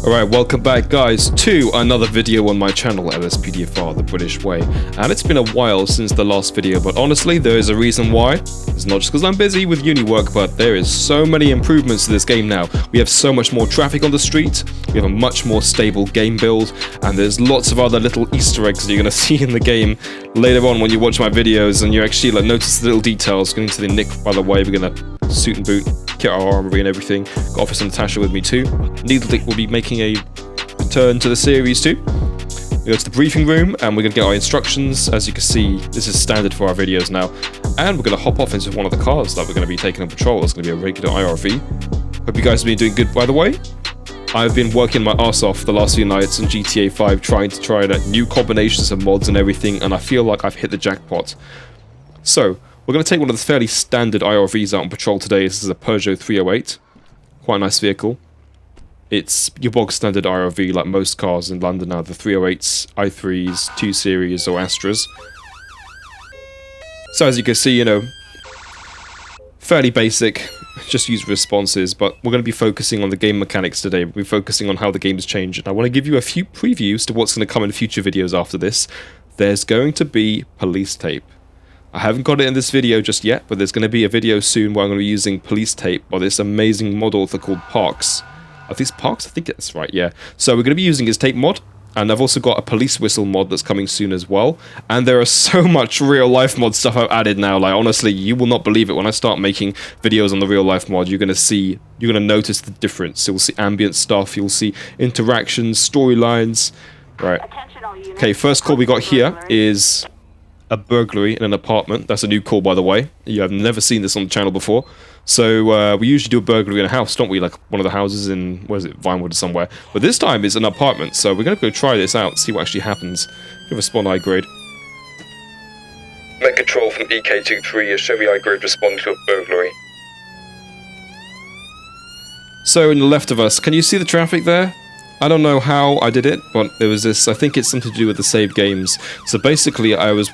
Alright, welcome back guys to another video on my channel, LSPDFR, the British way. And it's been a while since the last video, but honestly there is a reason why. It's not just because I'm busy with uni work, but there is so many improvements to this game now. We have so much more traffic on the street, we have a much more stable game build, and there's lots of other little Easter eggs that you're going to see in the game later on when you watch my videos, and you actually notice the little details. Going to the Nick, by the way, we're going to suit and boot, kit our armory and everything. Got Officer Natasha with me too. Needle will be making a return to the series too. We go to the briefing room and we're going to get our instructions. As you can see, this is standard for our videos now. And we're going to hop off into one of the cars that we're going to be taking on patrol. It's going to be a regular IRV. Hope you guys have been doing good, by the way. I've been working my ass off the last few nights on GTA 5 trying new combinations of mods and everything, and I feel like I've hit the jackpot. So, we're going to take one of the fairly standard IRVs out on patrol today. This is a Peugeot 308. Quite a nice vehicle. It's your bog standard IRV like most cars in London now. The 308s, i3s, 2 Series or Astras. So as you can see, fairly basic. Just use responses, but we're going to be focusing on the game mechanics today. We're focusing on how the game's changed. And I want to give you a few previews to what's going to come in future videos after this. There's going to be police tape. I haven't got it in this video just yet, but there's going to be a video soon where I'm going to be using police tape by this amazing mod author called Parks. Are these Parks? I think that's right, yeah. So we're going to be using his tape mod, and I've also got a police whistle mod that's coming soon as well. And there are so much real life mod stuff I've added now. Like, honestly, you will not believe it. When I start making videos on the real life mod, you're going to notice the difference. You'll see ambient stuff, you'll see interactions, storylines. Right. Okay, first call we got here is a burglary in an apartment. That's a new call, by the way. You have never seen this on the channel before. So we usually do a burglary in a house, don't we? Like one of the houses in, where is it, Vinewood or somewhere. But this time it's an apartment, so we're going to go try this out, see what actually happens. Give a spawn high grade. Met control from EK23, a Chevy high grade responding to a burglary. So in the left of us, can you see the traffic there? I don't know how I did it, but there was this, I think it's something to do with the save games. So basically I was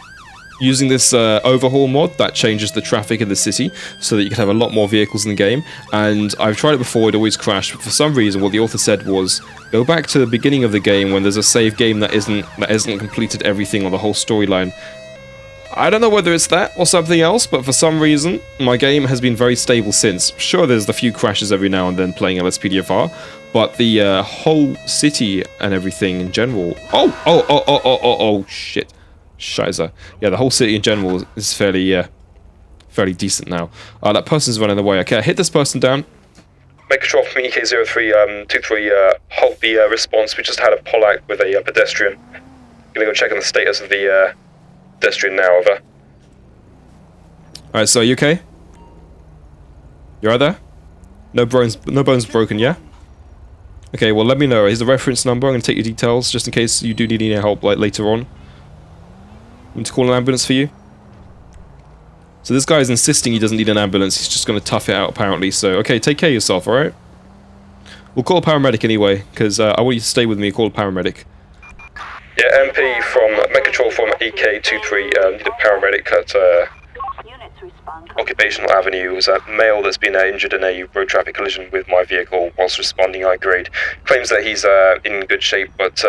using this Overhaul mod that changes the traffic in the city so that you can have a lot more vehicles in the game, and I've tried it before, it always crashed, but for some reason what the author said was go back to the beginning of the game when there's a save game that hasn't completed everything on the whole storyline. I don't know whether it's that or something else, but for some reason my game has been very stable since. Sure, there's a few crashes every now and then playing LSPDFR, but the whole city and everything in general... Oh, shit. Scheiße. Yeah, the whole city in general is fairly decent now. That person's running away. Okay, I hit this person down. Make control from EK0323, halt the response. We just had a Pollack with a pedestrian. Gonna go check on the status of the pedestrian now, over. Alright, so you okay? You right there? No bones broken, yeah? Okay, well let me know. Here's the reference number. I'm gonna take your details just in case you do need any help later on. I'm to call an ambulance for you. So this guy is insisting he doesn't need an ambulance. He's just going to tough it out apparently. So okay, take care of yourself, alright? We'll call a paramedic anyway, because I want you to stay with me. Call a paramedic. Yeah, MP from Met Control from EK23, need a paramedic at Occupational Avenue. It was a male that's been injured in a road traffic collision with my vehicle whilst responding high grade. Claims that he's in good shape, but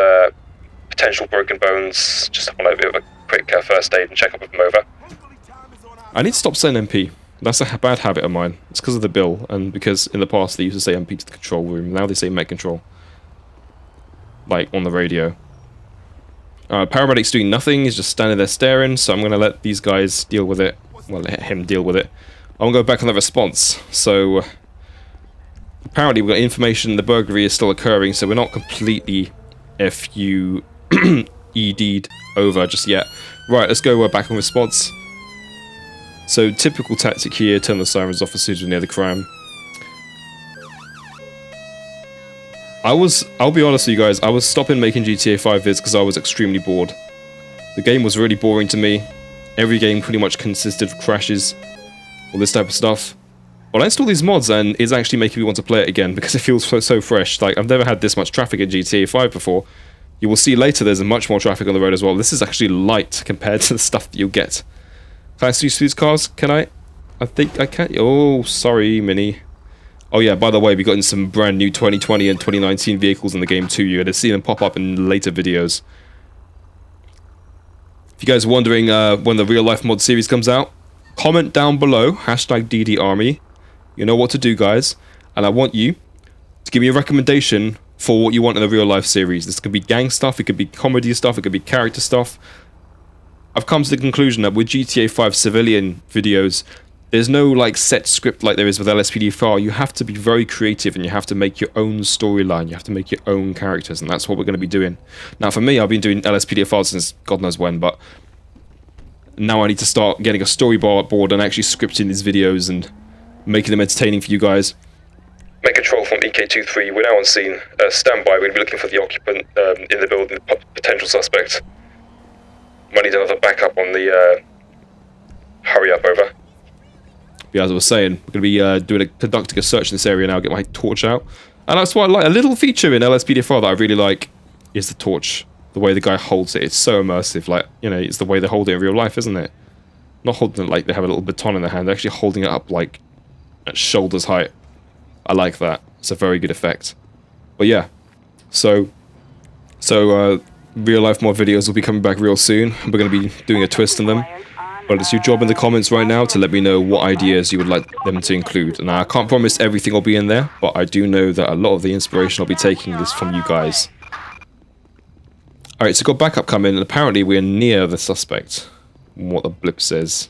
potential broken bones. Just want a bit of a quick first aid and check up with him, over. I need to stop saying MP. That's a bad habit of mine. It's because of the bill, and because in the past they used to say MP to the control room. Now they say Met Control. Like, on the radio. Paramedic's doing nothing. He's just standing there staring, so I'm going to let these guys deal with it. Well, let him deal with it. I'm going to go back on the response. So, apparently we've got information the burglary is still occurring, so we're not completely ED'd over just yet. Right, let's go back on response. So, typical tactic here, turn the sirens off as soon as we're near the crime. I'll be honest with you guys, I was stopping making GTA 5 vids because I was extremely bored. The game was really boring to me. Every game pretty much consisted of crashes, all this type of stuff. Well, I installed these mods and it's actually making me want to play it again because it feels so fresh. Like, I've never had this much traffic in GTA 5 before. You will see later there's much more traffic on the road as well. This is actually light compared to the stuff that you'll get. Can I see these cars? Can I? I think I can. Oh, sorry, Mini. Oh yeah, by the way, we got in some brand new 2020 and 2019 vehicles in the game too. You're going to see them pop up in later videos. If you guys are wondering when the real life mod series comes out, comment down below, #DDArmy. You know what to do, guys. And I want you to give me a recommendation for what you want in the real life series. This could be gang stuff, it could be comedy stuff, it could be character stuff. I've come to the conclusion that with GTA 5 civilian videos, there's no like set script like there is with LSPDFR. You have to be very creative and you have to make your own storyline. You have to make your own characters, and that's what we're going to be doing. Now for me, I've been doing LSPDFR since God knows when, but now I need to start getting a storyboard and actually scripting these videos and making them entertaining for you guys. Make control from EK23. We're now on scene. Stand by. We're going to be looking for the occupant in the building, the potential suspect. Might need another backup on the... hurry up, over. Yeah, as I was saying, we're going to be conducting a search in this area now, get my torch out. And that's what I like. A little feature in LSPDFR that I really like is the torch. The way the guy holds it. It's so immersive. Like, you know, it's the way they hold it in real life, isn't it? Not holding it like they have a little baton in their hand. They're actually holding it up like at shoulders height. I like that. It's a very good effect. But yeah. So real life mod videos will be coming back real soon. We're going to be doing a twist on them. But it's your job in the comments right now to let me know what ideas you would like them to include. And I can't promise everything will be in there, but I do know that a lot of the inspiration I'll be taking is from you guys. Alright, so got backup coming, and apparently we're near the suspect. What the blip says.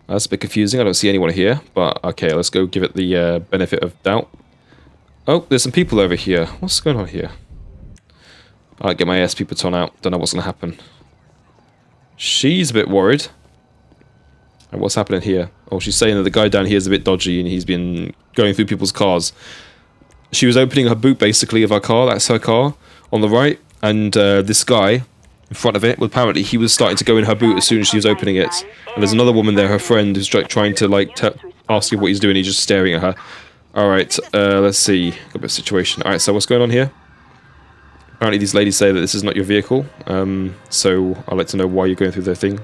That's a bit confusing, I don't see anyone here, but okay, let's go give it the benefit of doubt. Oh, there's some people over here. What's going on here? I'll get my SP baton out, don't know what's going to happen. She's a bit worried. And what's happening here? Oh, she's saying that the guy down here is a bit dodgy and he's been going through people's cars. She was opening her boot, basically, of her car. That's her car on the right. And this guy in front of it, well, apparently he was starting to go in her boot as soon as she was opening it. And there's another woman there, her friend, who's trying to, like, ask him what he's doing. He's just staring at her. Alright, let's see. Got a bit of situation. Alright, so what's going on here? Apparently these ladies say that this is not your vehicle. So I'd like to know why you're going through their thing.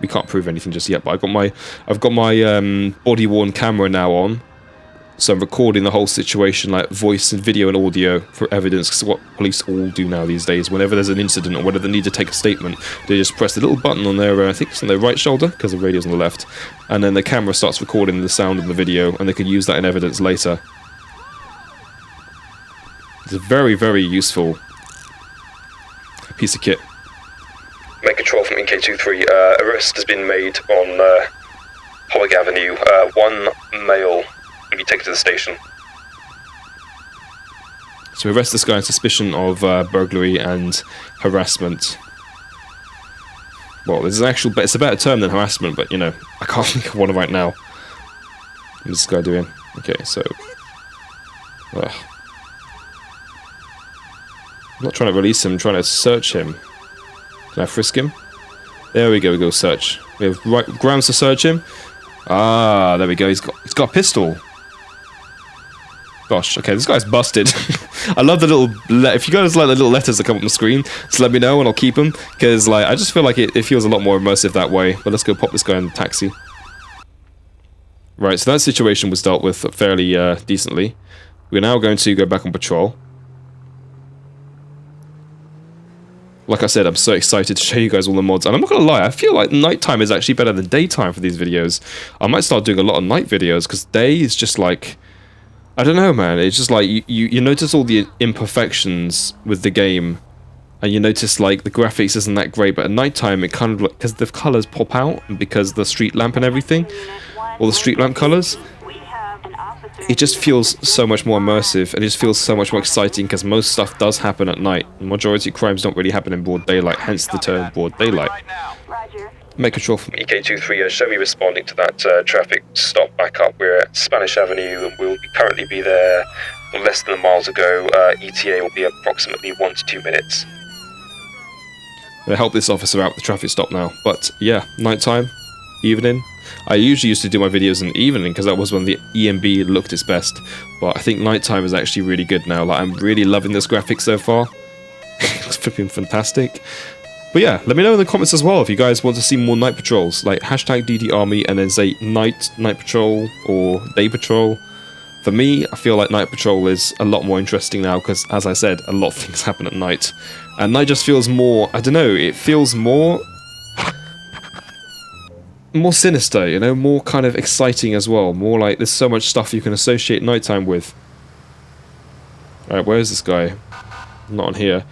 We can't prove anything just yet, but I've got my body-worn camera now on, so I'm recording the whole situation, like voice and video and audio for evidence. Because what police all do now these days, whenever there's an incident or whether they need to take a statement, they just press the little button on their, I think it's on their right shoulder, because the radio's on the left, and then the camera starts recording the sound of the video, and they can use that in evidence later. It's a very, very useful piece of kit. Make control from EK23. Arrest has been made on Hogg Avenue. One male will be taken to the station. So we arrest this guy on suspicion of burglary and harassment. Well, there's an actual, it's a better term than harassment, but you know, I can't think of one right now. What's this guy doing? Okay, so... I'm not trying to release him, I'm trying to search him. Can I frisk him? There we go search. We have grounds to search him. Ah, there we go, he's got a pistol. Gosh, okay, this guy's busted. I love the little... If you guys like the little letters that come up on the screen, just let me know and I'll keep them. Because, like, I just feel like it feels a lot more immersive that way. But let's go pop this guy in the taxi. Right, so that situation was dealt with fairly decently. We're now going to go back on patrol. Like I said, I'm so excited to show you guys all the mods, and I'm not gonna lie, I feel like nighttime is actually better than daytime for these videos. I might start doing a lot of night videos, because day is just like... I don't know, man, it's just like, you notice all the imperfections with the game, and you notice, like, the graphics isn't that great, but at nighttime it kind of, like, because the colours pop out, and because the street lamp and everything, all the street lamp colours, it just feels so much more immersive, and it just feels so much more exciting, because most stuff does happen at night. The majority of crimes don't really happen in broad daylight, hence the term broad daylight. Make control from EK23, show me responding to that traffic stop back up. We're at Spanish Avenue, and we'll currently be there less than a mile to go. ETA will be approximately 1 to 2 minutes. I'm going to help this officer out with the traffic stop now, but yeah, nighttime, evening. I usually used to do my videos in the evening because that was when the EMB looked its best, but I think nighttime is actually really good now. Like, I'm really loving this graphic so far. It's flipping fantastic. But yeah, let me know in the comments as well if you guys want to see more night patrols, like #DDArmy and then say night patrol or day patrol. For me, I feel like night patrol is a lot more interesting now because, as I said, a lot of things happen at night. And night just feels more, I don't know, it feels more sinister, you know, more kind of exciting as well. More like there's so much stuff you can associate nighttime with. Alright, where is this guy? Not on here.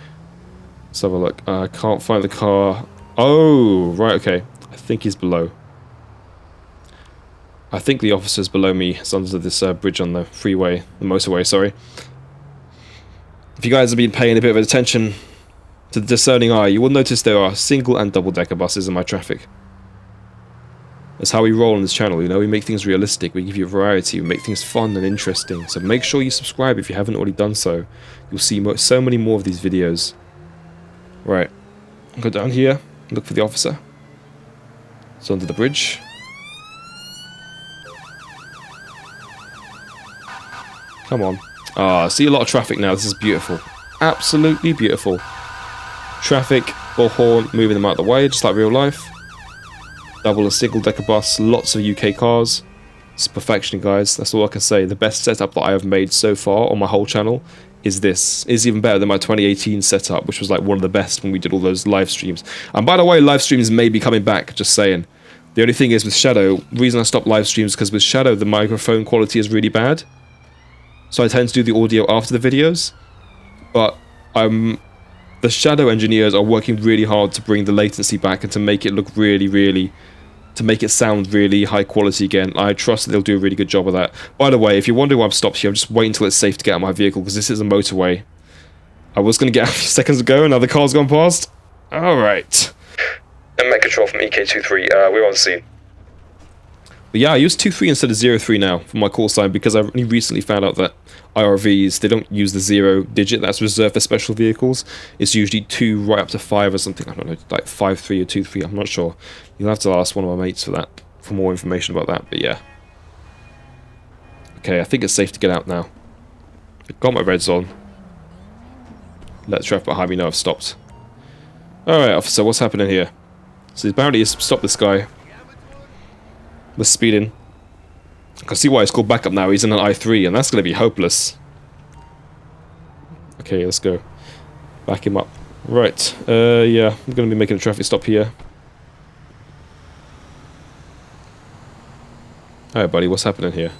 Let's have a look. I can't find the car. Oh, right, okay. I think he's below. I think the officer's below me. It's under this bridge on the freeway, the motorway, sorry. If you guys have been paying a bit of attention to the discerning eye, you will notice there are single and double-decker buses in my traffic. That's how we roll on this channel, you know, we make things realistic, we give you variety, we make things fun and interesting. So make sure you subscribe if you haven't already done so. You'll see so many more of these videos. Right, go down here, look for the officer. It's under the bridge. Come on. Ah, I see a lot of traffic now. This is beautiful. Absolutely beautiful. Traffic, bullhorn, moving them out of the way, just like real life. Double and single decker bus, lots of UK cars. It's perfection, guys. That's all I can say. The best setup that I have made so far on my whole channel is this. It's even better than my 2018 setup, which was like one of the best when we did all those live streams. And by the way, live streams may be coming back, just saying. The only thing is with Shadow, the reason I stopped live streams is because with Shadow, the microphone quality is really bad. So I tend to do the audio after the videos, but the Shadow engineers are working really hard to bring the latency back and to make it look really, to make it sound really high quality again. I trust that they'll do a really good job of that. By the way, if you're wondering why I've stopped here, I'm just waiting until it's safe to get out of my vehicle because this is a motorway. I was going to get out a few seconds ago, and now the car's gone past. Alright. Met Control from EK23, we're on scene. But yeah, I use 23 instead of 03 now for my call sign because I only recently found out that IRVs, they don't use the 0 digit that's reserved for special vehicles. It's usually 2 right up to 5 or something. I don't know, like 53 or 23, I'm not sure. You'll have to ask one of my mates for that, for more information about that, but yeah. Okay, I think it's safe to get out now. I've got my reds on. Let the traffic behind me know I've stopped. Alright, officer, what's happening here? So apparently he's stopped this guy. Was speeding. I can see why he's called back up now. He's in an I3, and that's going to be hopeless. Okay, let's go. Back him up. Right. Yeah, I'm going to be making a traffic stop here. Alright, buddy, what's happening here?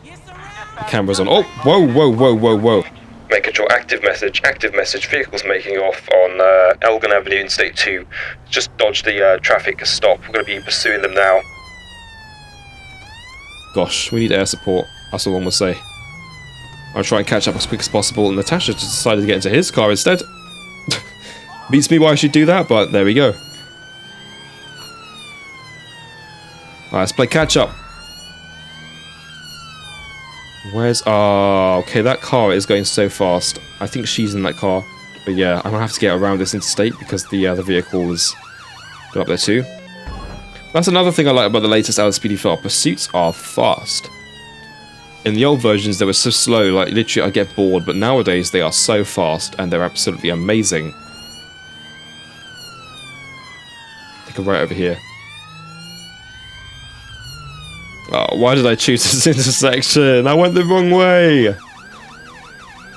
The camera's on. Oh, whoa. Make control, active message, vehicles making off on Elgin Avenue in State 2. Just dodge the traffic stop. We're going to be pursuing them now. Gosh, we need air support. That's all one will say. I'll try and catch up as quick as possible, and Natasha just decided to get into his car instead. Beats me why I should do that, but there we go. Alright, let's play catch up. Where's... Oh, okay, that car is going so fast. I think she's in that car. But yeah, I'm going to have to get around this interstate because the vehicle is up there too. That's another thing I like about the latest LSPDFR. Pursuits are fast. In the old versions, they were so slow, like literally I get bored, but nowadays they are so fast and they're absolutely amazing. Take a right over here. Oh, why did I choose this intersection? I went the wrong way!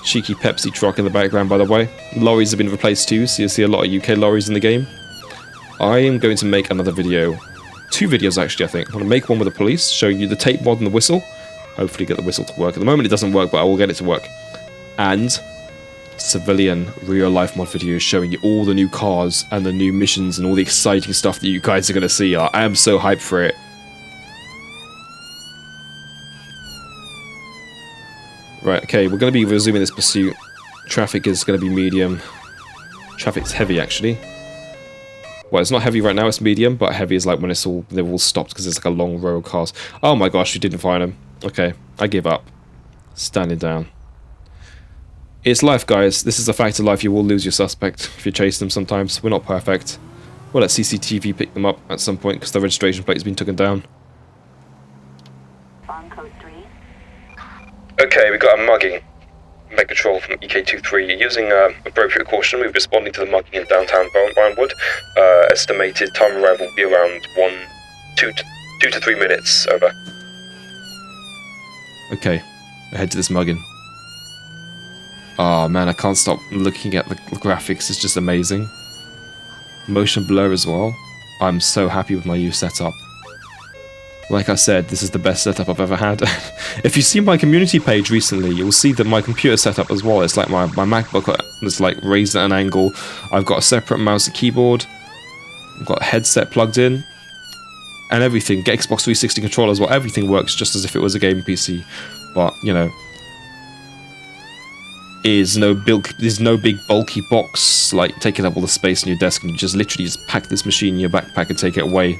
Cheeky Pepsi truck in the background, by the way. Lorries have been replaced too, so you'll see a lot of UK lorries in the game. I am going to make another video. 2 videos actually, I think. I'm going to make one with the police, showing you the tape mod and the whistle. Hopefully get the whistle to work. At the moment it doesn't work, but I will get it to work. And civilian real-life mod videos showing you all the new cars and the new missions and all the exciting stuff that you guys are going to see. I am so hyped for it. Right, okay, we're going to be resuming this pursuit. Traffic is going to be medium. Traffic's heavy, actually. Well, it's not heavy right now, it's medium, but heavy is like when they're all stopped because there's like a long row of cars. Oh my gosh, we didn't find them. Okay, I give up. Standing down. It's life, guys. This is a fact of life. You will lose your suspect if you chase them sometimes. We're not perfect. We'll let CCTV pick them up at some point because the registration plate has been taken down. Okay, we got a mugging. Met Control from EK23. Using appropriate caution, we're responding to the mugging in downtown Vinewood. Estimated time of arrival will be around 2 to 3 minutes. Over. Okay, I head to this mugging. Oh man, I can't stop looking at the graphics. It's just amazing. Motion blur as well. I'm so happy with my new setup. Like I said, this is the best setup I've ever had. If you see my community page recently, you'll see that my computer setup as well. It's like my MacBook is like raised at an angle. I've got a separate mouse and keyboard. I've got a headset plugged in. And everything. Get Xbox 360 controller as well. Everything works just as if it was a gaming PC. But, you know, there's no big bulky box like taking up all the space in your desk, and you just literally just pack this machine in your backpack and take it away.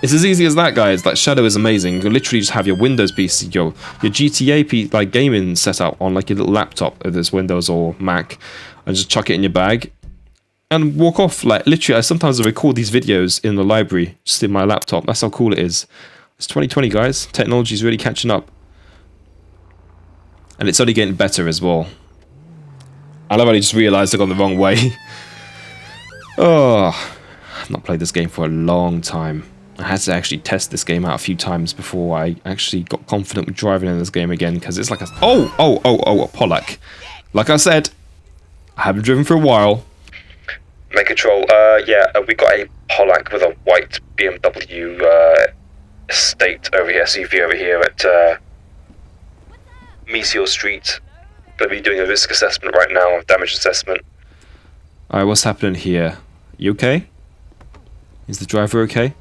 It's as easy as that, guys. Like, Shadow is amazing. You literally just have your Windows PC, your GTA like gaming setup on like your little laptop, if it's Windows or Mac, and just chuck it in your bag and walk off. Like, literally, I record these videos in the library, just in my laptop. That's how cool it is. It's 2020, guys. Technology is really catching up, and it's only getting better as well. And I've only just realised I've gone the wrong way. Oh, I've not played this game for a long time. I had to actually test this game out a few times before I actually got confident with driving in this game again, because it's like a... a Pollack. Like I said, I haven't driven for a while. Make control, we got a Pollack with a white BMW estate over here, SUV over here at Meteor Street. Going to be doing a risk assessment right now, a damage assessment. Alright, what's happening here? You okay? Is the driver okay?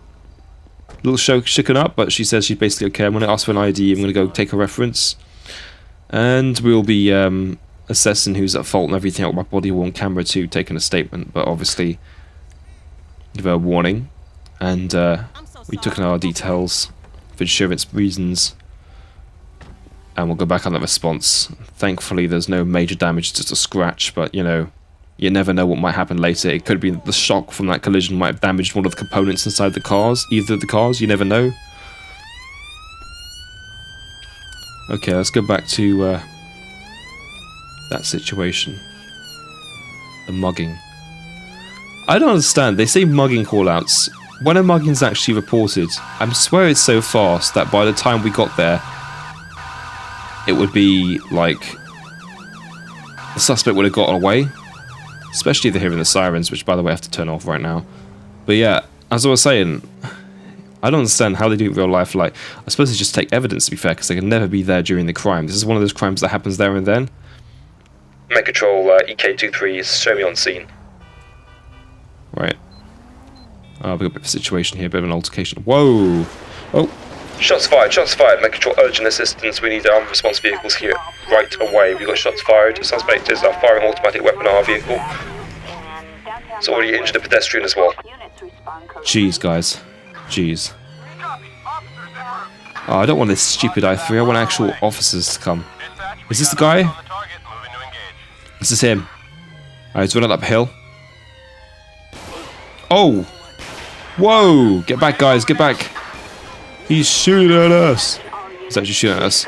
A little shaken up, but she says she's basically okay. I'm going to ask for an ID, I'm going to go take a reference. And we'll be assessing who's at fault and everything out with my body worn camera too, taking a statement, but obviously give her a warning. And we took in our details for insurance reasons. And we'll go back on the response. Thankfully, there's no major damage, just a scratch, but, you know, you never know what might happen later. It could be the shock from that collision might have damaged one of the components inside the cars, either of the cars, you never know. Okay, let's go back to that situation. The mugging. I don't understand, they say mugging callouts. When a mugging's actually reported, I swear it's so fast that by the time we got there, it would be like the suspect would have gotten away, especially if they're hearing the sirens, which by the way I have to turn off right now. But yeah, as I was saying, I don't understand how they do it in real life. Like, I suppose they just take evidence, to be fair, because they can never be there during the crime. This is one of those crimes that happens there and then. Make control, EK23, show me on scene. Right. We've got a bit of a situation here, a bit of an altercation. Whoa! Oh! Shots fired, make control urgent assistance, we need armed response vehicles here right away. We got shots fired, suspect is firing automatic weapon at our vehicle. It's already injured a pedestrian as well. Jeez, guys. Jeez. Oh, I don't want this stupid I3, I want actual officers to come. Is this the guy? This is him. Alright, he's running up a hill. Oh! Whoa! Get back, guys, get back! He's shooting at us! He's actually shooting at us.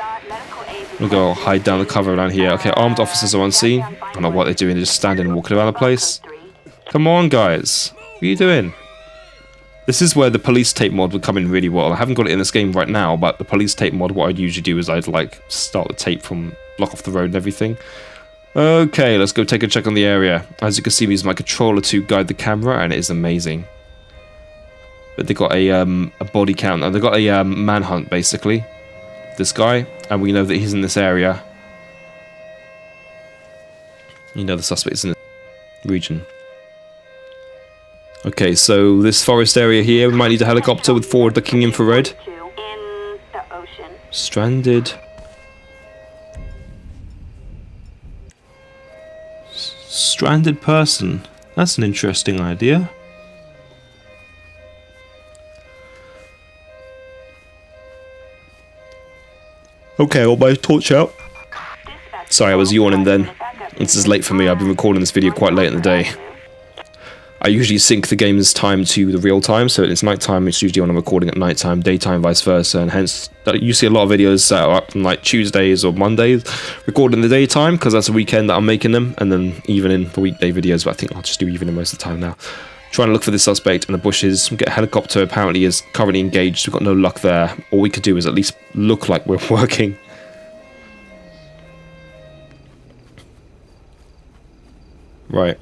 We'll go hide down the cover around here. Okay, armed officers are on scene. I don't know what they're doing, they're just standing and walking around the place. Come on, guys. What are you doing? This is where the police tape mod would come in really well. I haven't got it in this game right now, but the police tape mod, what I'd usually do is I'd like start the tape from block off the road and everything. Okay, let's go take a check on the area. As you can see, we use my controller to guide the camera, and it is amazing. But they got a body count, and they got a manhunt basically. This guy, and we know that he's in this area. You know the suspect is in the region. Okay, so this forest area here, we might need a helicopter with forward-looking infrared. Stranded. Stranded person. That's an interesting idea. Okay, I'll buy a torch out. Sorry, I was yawning then. This is late for me, I've been recording this video quite late in the day. I usually sync the game's time to the real time, so it's night time, it's usually when I'm recording at night time, daytime, vice versa, and hence you see a lot of videos that are up on like Tuesdays or Mondays, recorded in the daytime, because that's a weekend that I'm making them, and then evening for weekday videos, but I think I'll just do evening most of the time now. Trying to look for the suspect in the bushes. We get a helicopter, apparently is currently engaged, we've got no luck there. All we could do is at least look like we're working. Right.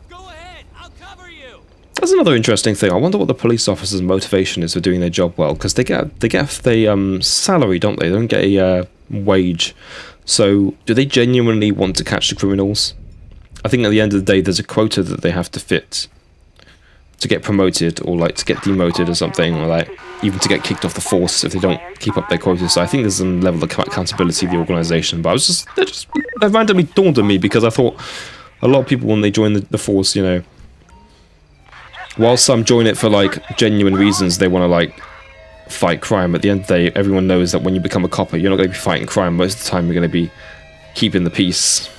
Go ahead, I'll cover you. That's another interesting thing. I wonder what the police officers' motivation is for doing their job well, because they get the salary, don't they? They don't get a wage. So, do they genuinely want to catch the criminals? I think at the end of the day, there's a quota that they have to fit to get promoted, or like to get demoted or something, or like even to get kicked off the force if they don't keep up their quota. So I think there's some level of accountability of the organisation. But that randomly dawned on me because I thought a lot of people when they join the force, you know, while some join it for like genuine reasons, they want to like fight crime. At the end of the day, everyone knows that when you become a copper, you're not going to be fighting crime. Most of the time, you're going to be keeping the peace,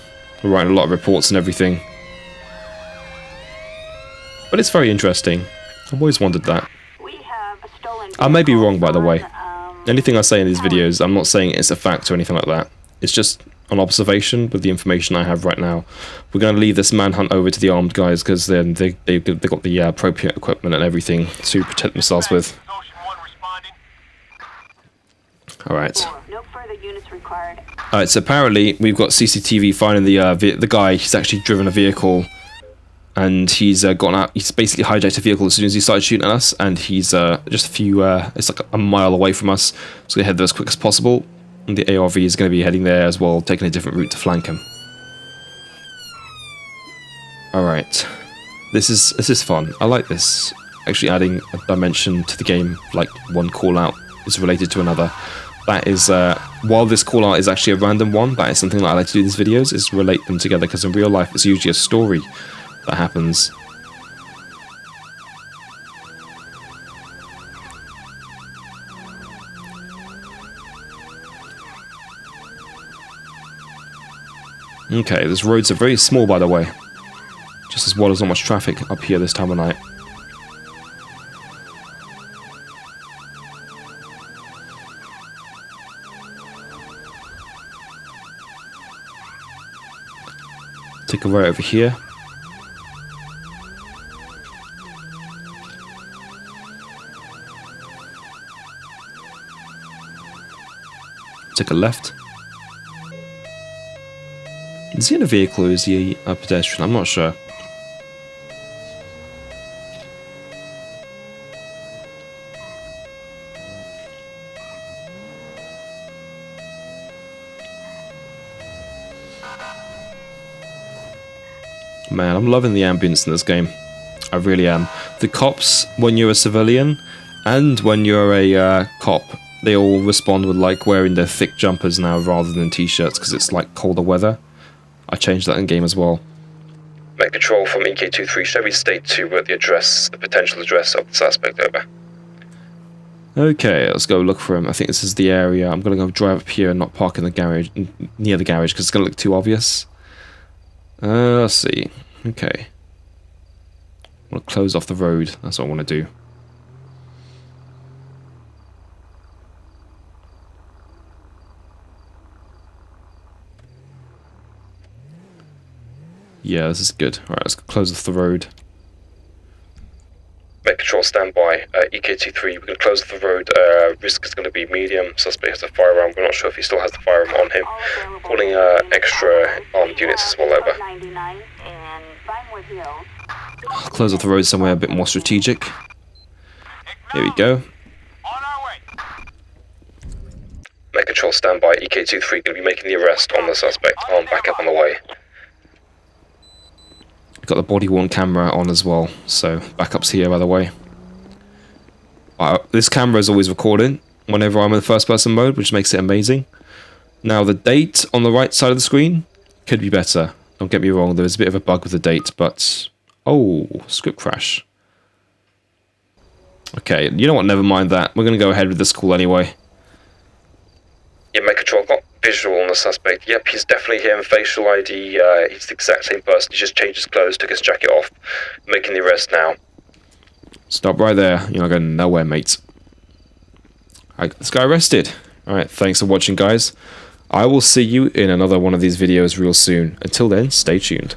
writing a lot of reports and everything. But it's very interesting. I've always wondered that. I may be wrong, by the way. Anything I say in these videos, I'm not saying it's a fact or anything like that. It's just an observation with the information I have right now. We're going to leave this manhunt over to the armed guys because then they got the appropriate equipment and everything to protect themselves with. Alright. Alright, so apparently we've got CCTV finding the guy. He's actually driven a vehicle. And he's gone out. He's basically hijacked a vehicle as soon as he started shooting at us. And he's just a few. It's like a mile away from us. So we head there as quick as possible. And the ARV is going to be heading there as well, taking a different route to flank him. All right, this is fun. I like this. Actually, adding a dimension to the game, like one call out is related to another. That is while this call out is actually a random one. That is something that I like to do in these videos, is relate them together, because in real life it's usually a story that happens. Okay, these roads are very small, by the way. Just as well as not much traffic up here this time of night. Take a right over here. Take a left. Is he in a vehicle or is he a pedestrian? I'm not sure. Man, I'm loving the ambience in this game. I really am. The cops, when you're a civilian, and when you're a cop, they all respond with like wearing their thick jumpers now rather than t-shirts because it's like colder weather. I changed that in game as well. Make control from EK23 Chevy State 2 at the potential address of the suspect, over. Okay, let's go look for him. I think this is the area. I'm going to go drive up here and not park in the garage, near the garage, because it's going to look too obvious. Let's see. Okay. I want to close off the road. That's what I want to do. Yeah, this is good. Alright, let's close off the road. Make control standby. EK23, we're going to close off the road. Risk is going to be medium. Suspect has a firearm. We're not sure if he still has the firearm on him. Calling extra armed units as well, over. I'll close off the road somewhere a bit more strategic. Here we go. Make control standby. EK23 going to be making the arrest on the suspect. Arm back up on the way. Got the body-worn camera on as well, so backup's here, by the way. This camera is always recording whenever I'm in the first-person mode, which makes it amazing. Now, the date on the right side of the screen could be better. Don't get me wrong, there's a bit of a bug with the date, but... Oh, script crash. Okay, you know what, never mind that. We're going to go ahead with this call anyway. Yeah, make control, got visual on the suspect. Yep, he's definitely here in facial ID. He's the exact same person. He just changed his clothes, took his jacket off. Making the arrest now. Stop right there. You're not going nowhere, mate. Alright, this guy arrested. Alright, thanks for watching, guys. I will see you in another one of these videos real soon. Until then, stay tuned.